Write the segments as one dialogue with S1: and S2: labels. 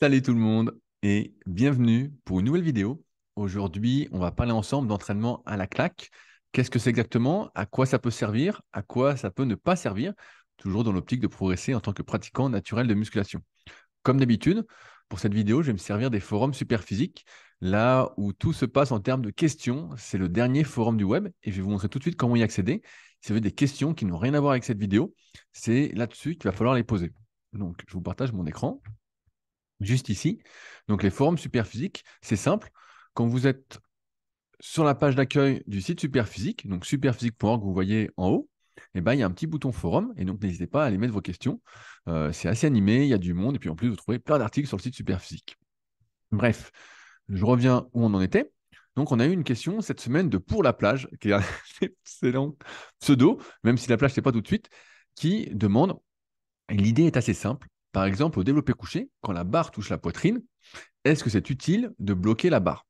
S1: Salut tout le monde et bienvenue pour une nouvelle vidéo. Aujourd'hui, on va parler ensemble d'entraînement à la claque. Qu'est-ce que c'est exactement? À quoi ça peut servir? À quoi ça peut ne pas servir? Toujours dans l'optique de progresser en tant que pratiquant naturel de musculation. Comme d'habitude, pour cette vidéo, je vais me servir des forums Superphysique, là où tout se passe en termes de questions. C'est le dernier forum du web et je vais vous montrer tout de suite comment y accéder. Si vous avez des questions qui n'ont rien à voir avec cette vidéo, c'est là-dessus qu'il va falloir les poser. Donc, je vous partage mon écran juste ici. Donc, les forums Superphysique, c'est simple. Quand vous êtes sur la page d'accueil du site Superphysique, donc superphysique.org, vous voyez en haut, eh ben, il y a un petit bouton forum, et donc n'hésitez pas à aller mettre vos questions. C'est assez animé, il y a du monde, et puis en plus, vous trouvez plein d'articles sur le site Superphysique. Bref, je reviens où on en était. Donc, on a eu une question cette semaine de Pour la plage, qui est un excellent pseudo, même si la plage, c'est pas tout de suite, qui demande, et l'idée est assez simple, par exemple, au développé couché, quand la barre touche la poitrine, est-ce que c'est utile de bloquer la barre?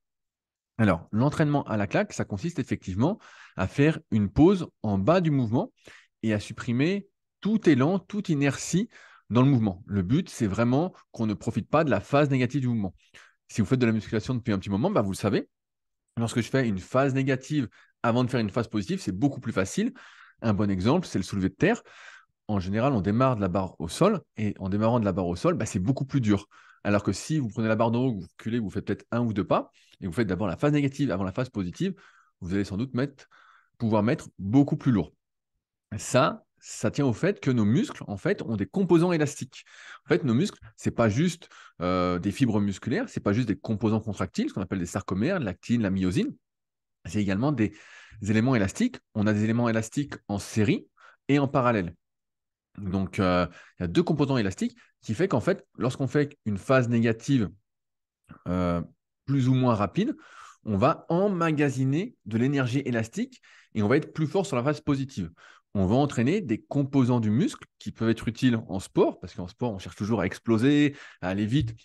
S1: Alors, l'entraînement à la claque, ça consiste effectivement à faire une pause en bas du mouvement et à supprimer tout élan, toute inertie dans le mouvement. Le but, c'est vraiment qu'on ne profite pas de la phase négative du mouvement. Si vous faites de la musculation depuis un petit moment, bah vous le savez, lorsque je fais une phase négative avant de faire une phase positive, c'est beaucoup plus facile. Un bon exemple, c'est le soulevé de terre. En général, on démarre de la barre au sol, et en démarrant de la barre au sol, bah, c'est beaucoup plus dur. Alors que si vous prenez la barre d'en haut, vous reculez, vous faites peut-être un ou deux pas, et vous faites d'abord la phase négative avant la phase positive, vous allez sans doute pouvoir mettre beaucoup plus lourd. Ça tient au fait que nos muscles, en fait, ont des composants élastiques. En fait, nos muscles, c'est pas juste des fibres musculaires, c'est pas juste des composants contractiles, ce qu'on appelle des sarcomères, l'actine, la myosine. C'est également des éléments élastiques. On a des éléments élastiques en série et en parallèle. Donc, il y a deux composants élastiques qui fait qu'en fait, lorsqu'on fait une phase négative euh, plus ou moins rapide, on va emmagasiner de l'énergie élastique et on va être plus fort sur la phase positive. On va entraîner des composants du muscle qui peuvent être utiles en sport, parce qu'en sport, on cherche toujours à exploser, à aller vite.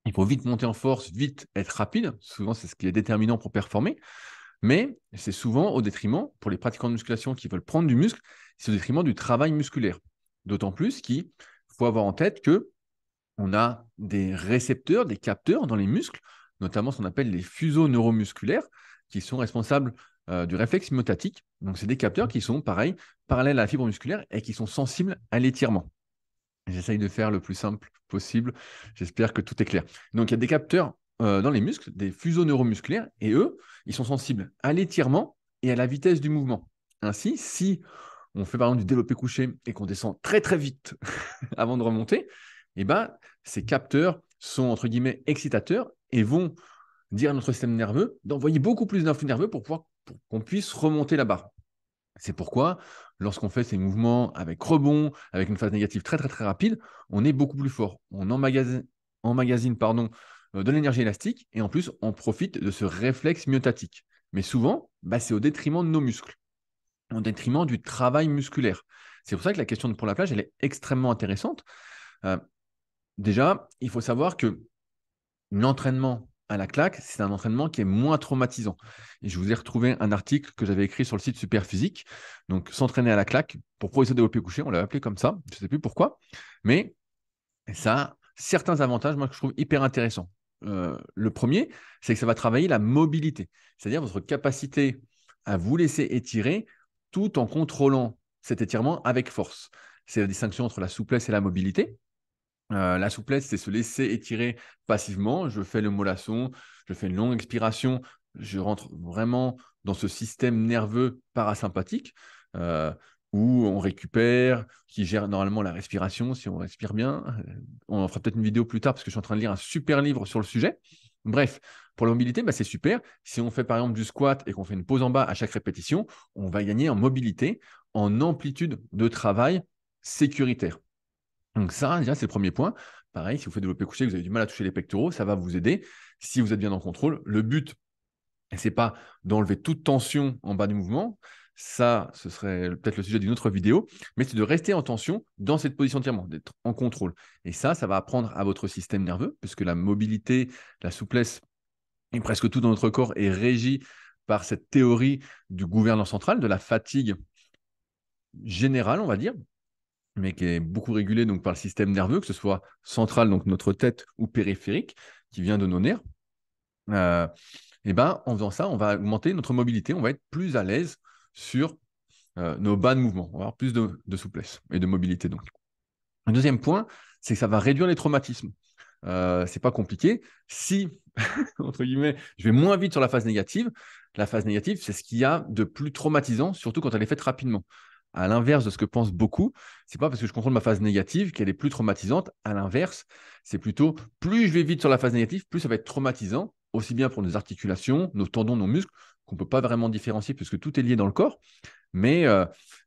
S1: Il faut vite monter en force, vite être rapide. Souvent, c'est ce qui est déterminant pour performer. Mais c'est souvent au détriment, pour les pratiquants de musculation qui veulent prendre du muscle, c'est au détriment du travail musculaire. D'autant plus qu'il faut avoir en tête que on a des récepteurs, des capteurs dans les muscles, notamment ce qu'on appelle les fuseaux neuromusculaires, qui sont responsables du réflexe myotatique. Donc, c'est des capteurs qui sont, pareil, parallèles à la fibre musculaire et qui sont sensibles à l'étirement. J'essaye de faire le plus simple possible. J'espère que tout est clair. Donc, il y a des capteurs dans les muscles, des fuseaux neuromusculaires, et eux, ils sont sensibles à l'étirement et à la vitesse du mouvement. Ainsi, si on fait par exemple du développé couché et qu'on descend très très vite avant de remonter, eh ben, ces capteurs sont entre guillemets excitateurs et vont dire à notre système nerveux d'envoyer beaucoup plus d'influx nerveux pour qu'on puisse remonter la barre. C'est pourquoi, lorsqu'on fait ces mouvements avec rebond, avec une phase négative très très très rapide, on est beaucoup plus fort. On emmagasine de l'énergie élastique et en plus, on profite de ce réflexe myotatique. Mais souvent, bah, c'est au détriment de nos muscles, au détriment du travail musculaire. C'est pour ça que la question de pour la plage, elle est extrêmement intéressante. Euh, Déjà, il faut savoir que l'entraînement à la claque, c'est un entraînement qui est moins traumatisant. Et je vous ai retrouvé un article que j'avais écrit sur le site Superphysique. Donc, s'entraîner à la claque pour progresser au développé couché, on l'avait appelé comme ça, je ne sais plus pourquoi. Mais ça a certains avantages, moi, que je trouve hyper intéressants. Le premier, c'est que ça va travailler la mobilité, c'est-à-dire votre capacité à vous laisser étirer tout en contrôlant cet étirement avec force. C'est la distinction entre la souplesse et la mobilité. La souplesse, c'est se laisser étirer passivement. Je fais le mollasson, je fais une longue expiration, je rentre vraiment dans ce système nerveux parasympathique euh, où on récupère, qui gère normalement la respiration si on respire bien. On en fera peut-être une vidéo plus tard parce que je suis en train de lire un super livre sur le sujet. Bref, pour la mobilité, bah, c'est super. Si on fait par exemple du squat et qu'on fait une pause en bas à chaque répétition, on va gagner en mobilité, en amplitude de travail sécuritaire. Donc ça, déjà, c'est le premier point. Pareil, si vous faites développer couché, vous avez du mal à toucher les pectoraux, ça va vous aider. Si vous êtes bien en contrôle, le but, c'est pas d'enlever toute tension en bas du mouvement. Ça, ce serait peut-être le sujet d'une autre vidéo, mais c'est de rester en tension dans cette position d'étirement, d'être en contrôle. Et ça va apprendre à votre système nerveux, puisque la mobilité, la souplesse et presque tout dans notre corps est régi par cette théorie du gouverneur central, de la fatigue générale, on va dire. mais qui est beaucoup régulé donc, par le système nerveux, que ce soit central, donc notre tête, ou périphérique, qui vient de nos nerfs. Et ben, en faisant ça, on va augmenter notre mobilité, on va être plus à l'aise sur nos bas de mouvement, on va avoir plus de souplesse et de mobilité. Donc. Un deuxième point, c'est que ça va réduire les traumatismes. C'est pas compliqué. Si, entre guillemets, je vais moins vite sur la phase négative, c'est ce qu'il y a de plus traumatisant, surtout quand elle est faite rapidement. À l'inverse de ce que pensent beaucoup, c'est pas parce que je contrôle ma phase négative qu'elle est plus traumatisante. À l'inverse, c'est plutôt plus je vais vite sur la phase négative, plus ça va être traumatisant, aussi bien pour nos articulations, nos tendons, nos muscles, qu'on peut pas vraiment différencier puisque tout est lié dans le corps. Mais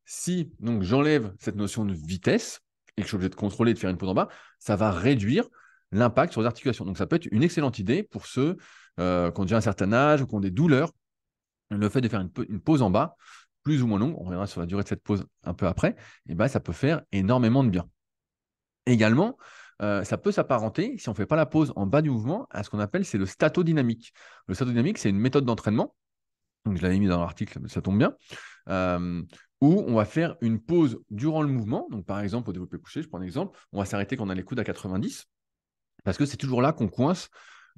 S1: si donc j'enlève cette notion de vitesse et que je suis obligé de contrôler, de faire une pause en bas, ça va réduire l'impact sur les articulations. Donc ça peut être une excellente idée pour ceux qui ont déjà un certain âge ou qui ont des douleurs. Le fait de faire une pause en bas, plus ou moins longue, on reviendra sur la durée de cette pause un peu après, et ben, ça peut faire énormément de bien. Également, ça peut s'apparenter, si on ne fait pas la pause en bas du mouvement, à ce qu'on appelle c'est le statodynamique. Le statodynamique, c'est une méthode d'entraînement, donc je l'avais mis dans l'article, ça tombe bien, euh, où on va faire une pause durant le mouvement. Donc par exemple, au développé couché, je prends un exemple, on va s'arrêter quand on a les coudes à 90, parce que c'est toujours là qu'on coince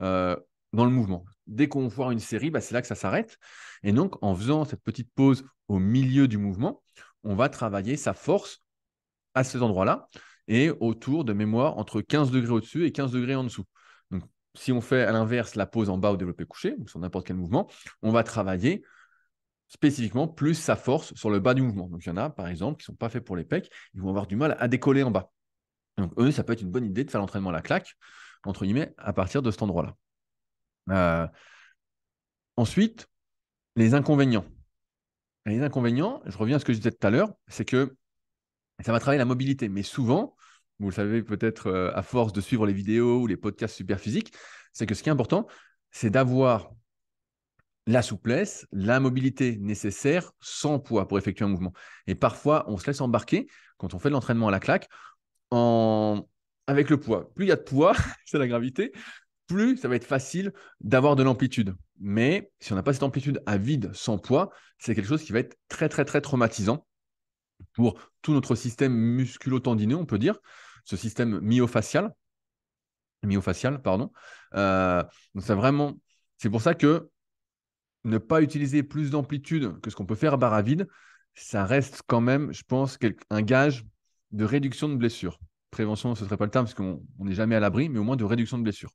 S1: euh, dans le mouvement. Dès qu'on voit une série, bah, c'est là que ça s'arrête. Et donc, en faisant cette petite pause au milieu du mouvement, on va travailler sa force à ces endroits-là et autour de mémoire entre 15 degrés au-dessus et 15 degrés en dessous. Donc, si on fait à l'inverse la pause en bas au développé couché, ou sur n'importe quel mouvement, on va travailler spécifiquement plus sa force sur le bas du mouvement. Donc, il y en a, par exemple, qui ne sont pas faits pour les pecs, ils vont avoir du mal à décoller en bas. Donc, eux, ça peut être une bonne idée de faire l'entraînement à la claque, entre guillemets, à partir de cet endroit-là. Euh, Ensuite, les inconvénients. Les inconvénients, je reviens à ce que je disais tout à l'heure, c'est que ça va travailler la mobilité. Mais souvent, vous le savez peut-être à force de suivre les vidéos ou les podcasts super physiques, c'est que ce qui est important, c'est d'avoir la souplesse, la mobilité nécessaire sans poids pour effectuer un mouvement. Et parfois, on se laisse embarquer quand on fait de l'entraînement à la claque en... avec le poids. Plus il y a de poids, c'est la gravité, plus ça va être facile d'avoir de l'amplitude. Mais si on n'a pas cette amplitude à vide sans poids, c'est quelque chose qui va être très, très, très traumatisant pour tout notre système musculo-tendineux, on peut dire, ce système myofacial, pardon. Donc c'est pour ça que ne pas utiliser plus d'amplitude que ce qu'on peut faire à barre à vide, ça reste quand même, je pense, un gage de réduction de blessures. Prévention, ce ne serait pas le terme parce qu'on n'est jamais à l'abri, mais au moins de réduction de blessures.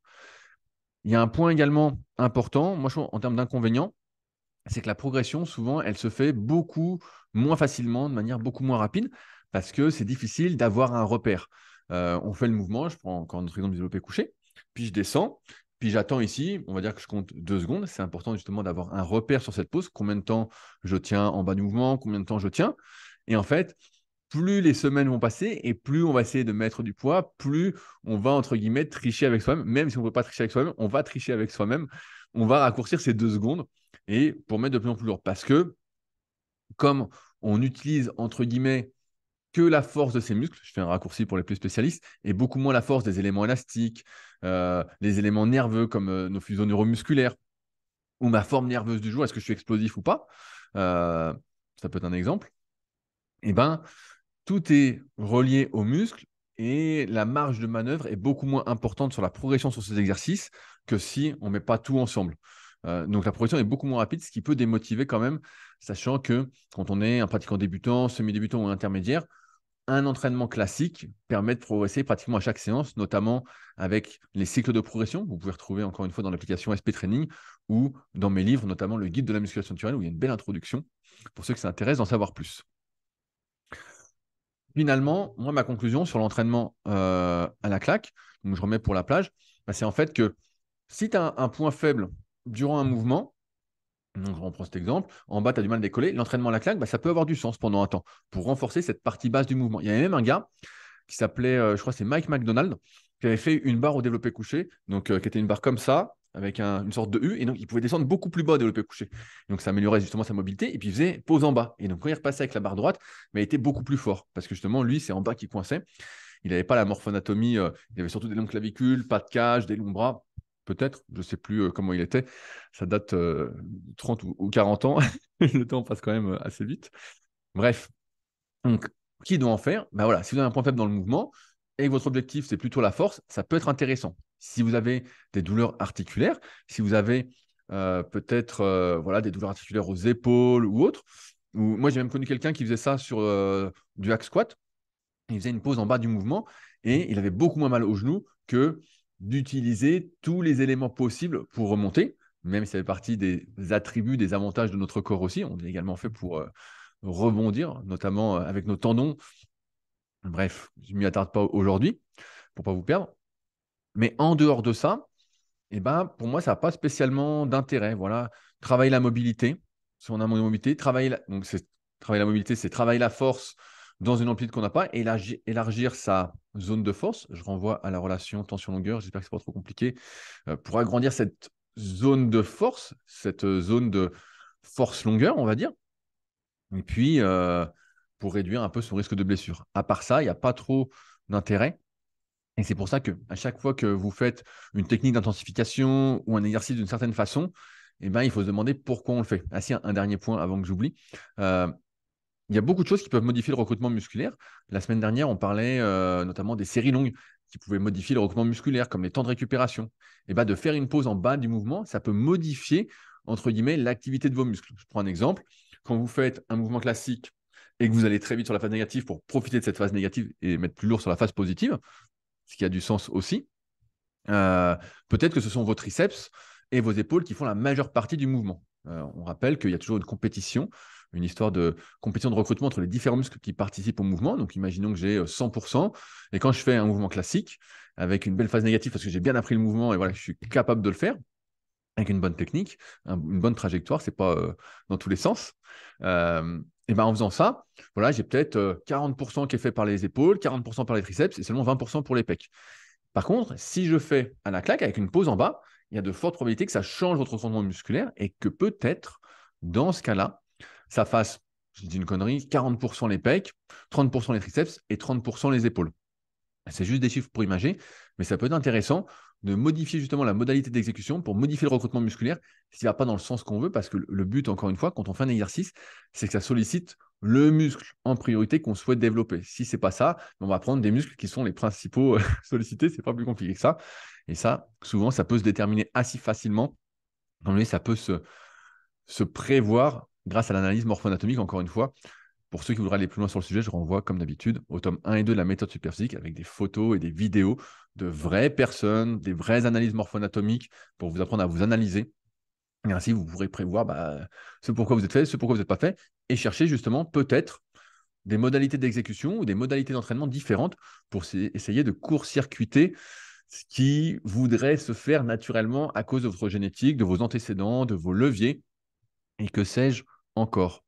S1: Il y a un point également important, moi je trouve en termes d'inconvénients, c'est que la progression, souvent, elle se fait beaucoup moins facilement, de manière beaucoup moins rapide, parce que c'est difficile d'avoir un repère. On fait le mouvement, je prends encore notre exemple du développé couché, puis je descends, puis j'attends ici, on va dire que je compte 2 secondes. C'est important justement d'avoir un repère sur cette pause, combien de temps je tiens en bas du mouvement, combien de temps je tiens. Et en fait, plus les semaines vont passer et plus on va essayer de mettre du poids, plus on va, entre guillemets, tricher avec soi-même. Même si on ne peut pas tricher avec soi-même, on va tricher avec soi-même. On va raccourcir ces 2 secondes et pour mettre de plus en plus lourd. Parce que comme on utilise, entre guillemets, que la force de ses muscles, je fais un raccourci pour les plus spécialistes, et beaucoup moins la force des éléments élastiques, les éléments nerveux comme nos fuseaux neuromusculaires, ou ma forme nerveuse du jour, est-ce que je suis explosif ou pas, euh, ça peut être un exemple, et ben, tout est relié aux muscles et la marge de manœuvre est beaucoup moins importante sur la progression sur ces exercices que si on ne met pas tout ensemble. Donc la progression est beaucoup moins rapide, ce qui peut démotiver quand même, sachant que quand on est un pratiquant débutant, semi-débutant ou intermédiaire, un entraînement classique permet de progresser pratiquement à chaque séance, notamment avec les cycles de progression. Vous pouvez retrouver encore une fois dans l'application SP Training ou dans mes livres, notamment le guide de la musculation naturelle, où il y a une belle introduction pour ceux qui s'intéressent d'en savoir plus. Finalement, moi, ma conclusion sur l'entraînement à la claque, donc je remets pour la plage, bah, c'est en fait que si tu as un point faible durant un mouvement, donc on prend cet exemple, en bas, tu as du mal à décoller, l'entraînement à la claque, bah, ça peut avoir du sens pendant un temps pour renforcer cette partie basse du mouvement. Il y avait même un gars qui s'appelait, je crois, c'est Mike McDonald, qui avait fait une barre au développé couché, donc qui était une barre comme ça, avec une sorte de U, et donc il pouvait descendre beaucoup plus bas au développé couché. Donc ça améliorait justement sa mobilité, et puis il faisait pause en bas. Et donc quand il repassait avec la barre droite, mais il était beaucoup plus fort, parce que justement, lui, c'est en bas qui coinçait. Il n'avait pas la morphoanatomie, il avait surtout des longues clavicules, pas de cage, des longs bras. Peut-être, je ne sais plus comment il était. Ça date de 30 ou 40 ans. Le temps passe quand même assez vite. Bref, donc Qui doit en faire? Ben voilà, si vous avez un point faible dans le mouvement et que votre objectif, c'est plutôt la force, ça peut être intéressant. Si vous avez des douleurs articulaires, si vous avez peut-être voilà, des douleurs articulaires aux épaules ou autres, ou moi j'ai même connu quelqu'un qui faisait ça sur du hack squat, il faisait une pause en bas du mouvement et il avait beaucoup moins mal au genou que d'utiliser tous les éléments possibles pour remonter, même si ça fait partie des attributs, des avantages de notre corps aussi. On est également fait pour rebondir, notamment avec nos tendons. Bref, je ne m'y attarde pas aujourd'hui pour ne pas vous perdre. Mais en dehors de ça, eh ben, pour moi, ça n'a pas spécialement d'intérêt. Voilà, travailler la mobilité. Si on a mon mobilité, donc travailler la mobilité, c'est travailler la force dans une amplitude qu'on n'a pas, élargir sa zone de force. Je renvoie à la relation tension-longueur, j'espère que ce n'est pas trop compliqué, pour agrandir cette zone de force, cette zone de force-longueur, on va dire. Et puis, pour réduire un peu son risque de blessure. À part ça, il n'y a pas trop d'intérêt. Et c'est pour ça que à chaque fois que vous faites une technique d'intensification ou un exercice d'une certaine façon, eh ben, il faut se demander pourquoi on le fait. Ah si, un dernier point avant que j'oublie. Euh, il y a beaucoup de choses qui peuvent modifier le recrutement musculaire. La semaine dernière, on parlait notamment des séries longues qui pouvaient modifier le recrutement musculaire, comme les temps de récupération. Et ben, de faire une pause en bas du mouvement, ça peut modifier, entre guillemets, l'activité de vos muscles. Je prends un exemple. Quand vous faites un mouvement classique et que vous allez très vite sur la phase négative pour profiter de cette phase négative et mettre plus lourd sur la phase positive, ce qui a du sens aussi, euh, peut-être que ce sont vos triceps et vos épaules qui font la majeure partie du mouvement. On rappelle qu'il y a toujours une compétition, une histoire de compétition de recrutement entre les différents muscles qui participent au mouvement. Donc, imaginons que j'ai 100%. Et quand je fais un mouvement classique, avec une belle phase négative, parce que j'ai bien appris le mouvement et voilà, je suis capable de le faire, avec une bonne technique, une bonne trajectoire, c'est pas dans tous les sens. Et ben en faisant ça, voilà, j'ai peut-être 40% qui est fait par les épaules, 40% par les triceps et seulement 20% pour les pecs. Par contre, si je fais à la claque avec une pause en bas, il y a de fortes probabilités que ça change votre rendement musculaire et que peut-être, dans ce cas-là, ça fasse, je dis une connerie, 40% les pecs, 30% les triceps et 30% les épaules. C'est juste des chiffres pour imager, mais ça peut être intéressant de modifier justement la modalité d'exécution pour modifier le recrutement musculaire s'il ne va pas dans le sens qu'on veut, parce que le but, encore une fois, quand on fait un exercice, c'est que ça sollicite le muscle en priorité qu'on souhaite développer. Si ce n'est pas ça, on va prendre des muscles qui sont les principaux sollicités, c'est pas plus compliqué que ça. Et ça, souvent, ça peut se déterminer assez facilement. Ça peut se prévoir grâce à l'analyse morpho-anatomique, encore une fois. Pour ceux qui voudraient aller plus loin sur le sujet, je renvoie comme d'habitude au tome 1 et 2 de la méthode Superphysique avec des photos et des vidéos de vraies personnes, des vraies analyses morpho-anatomiques pour vous apprendre à vous analyser. Et ainsi, vous pourrez prévoir ce pourquoi vous êtes fait, ce pourquoi vous n'êtes pas fait et chercher justement peut-être des modalités d'exécution ou des modalités d'entraînement différentes pour essayer de court-circuiter ce qui voudrait se faire naturellement à cause de votre génétique, de vos antécédents, de vos leviers et que sais-je encore.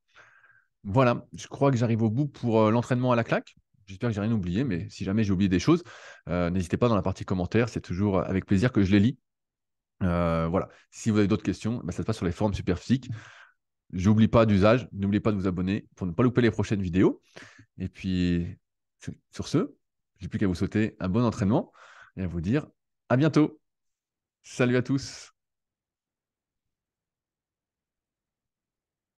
S1: Voilà, je crois que j'arrive au bout pour l'entraînement à la claque. J'espère que j'ai rien oublié, mais si jamais j'ai oublié des choses, n'hésitez pas dans la partie commentaires. C'est toujours avec plaisir que je les lis. Voilà. Si vous avez d'autres questions, ça se passe sur les forums Superphysique. J'oublie pas d'usage, n'oubliez pas de vous abonner pour ne pas louper les prochaines vidéos. Et puis, sur ce, j'ai plus qu'à vous souhaiter un bon entraînement et à vous dire à bientôt. Salut à tous.